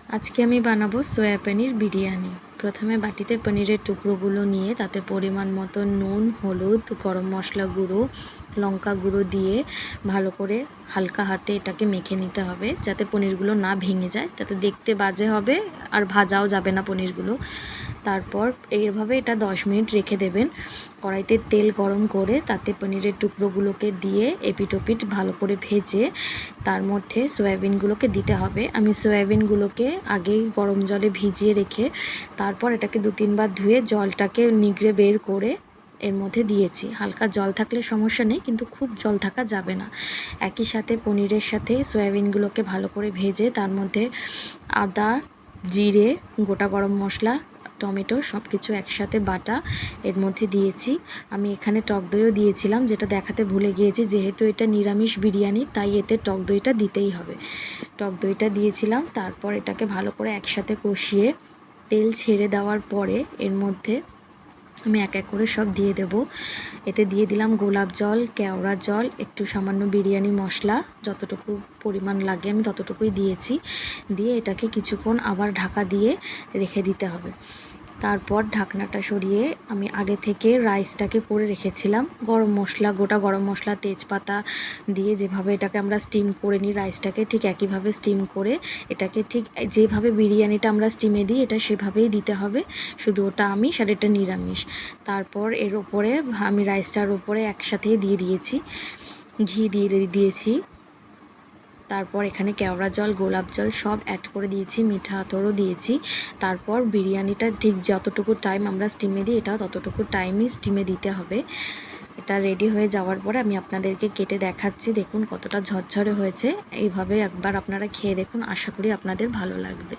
আজকে আমি বানাবো সোয়া পনির বিরিয়ানি। প্রথমে বাটিতে পনিরের টুকরোগুলো নিয়ে তাতে পরিমাণ মতো নুন, হলুদ, গরম মশলা গুঁড়ো, লঙ্কা গুঁড়ো দিয়ে ভালো করে হালকা হাতে এটাকে মেখে নিতে হবে, যাতে পনিরগুলো না ভেঙে যায়, তাতে দেখতে বাজে হবে আর ভাজাও যাবে না পনিরগুলো। তারপর এইভাবে এটা 10 মিনিট রেখে দেবেন। কড়াইতে তেল গরম করে তাতে পনিরের টুকরোগুলোকে দিয়ে এপিট-ওপিট ভালো করে ভেজে তার মধ্যে সয়াবিনগুলোকে দিতে হবে। আমি সয়াবিনগুলোকে আগেই গরম জলে ভিজিয়ে রেখে তারপর এটাকে 2-3 বার ধুয়ে জলটাকে নিগড়ে বের করে এর মধ্যে দিয়েছি। হালকা জল থাকলে সমস্যা নেই, কিন্তু খুব জল থাকা যাবে না। একই সাথে পনিরের সাথে সয়াবিনগুলোকে ভালো করে ভেজে তার মধ্যে আদা, জিরে, গোটা গরম মশলা, টমেটো সব কিছু একসাথে বাটা এর মধ্যে দিয়েছি। আমি এখানে টক দইও দিয়েছিলাম, যেটা দেখাতে ভুলে গিয়েছি। যেহেতু এটা নিরামিষ বিরিয়ানি, তাই এতে টক দইটা দিতেই হবে। টক দইটা দিয়েছিলাম। তারপর এটাকে ভালো করে একসাথে কষিয়ে তেল ছেড়ে দেওয়ার পরে এর মধ্যে আমি এক এক করে সব দিয়ে দেব। এতে দিয়ে দিলাম গোলাপ জল, কেওড়া জল, একটু সামান্য বিরিয়ানি মশলা, যতটুকু পরিমাণ লাগে আমি ততটুকুই দিয়েছি। দিয়ে এটাকে কিছুক্ষণ আবার ঢাকা দিয়ে রেখে দিতে হবে। তারপর ঢাকনাটা সরিয়ে আমি আগে থেকে রাইসটাকে করে রেখেছিলাম। গরম মশলা, গোটা গরম মশলা, তেজপাতা দিয়ে যেভাবে এটাকে আমরা স্টিম করে নিই রাইসটাকে, ঠিক একইভাবে স্টিম করে এটাকে ঠিক যেভাবে বিরিয়ানিটা আমরা স্টিমে দিই এটা সেভাবেই দিতে হবে, শুধু ওটা আমিষ আর এটা নিরামিষ। তারপর এর ওপরে আমি রাইসটার ওপরে একসাথেই দিয়ে দিয়েছি, ঘি দিয়ে দিয়েছি। তারপর এখানে কেওড়া জল, গোলাপ জল সব অ্যাড করে দিয়েছি, মিঠা আতরও দিয়েছি। তারপর বিরিয়ানিটা ঠিক যতটুকু টাইম আমরা স্টিমে দিই এটাও ততটুকু টাইমই স্টিমে দিতে হবে। এটা রেডি হয়ে যাওয়ার পরে আমি আপনাদেরকে কেটে দেখাচ্ছি, দেখুন কতটা ঝরঝরে হয়েছে। এইভাবে একবার আপনারা খেয়ে দেখুন, আশা করি আপনাদের ভালো লাগবে।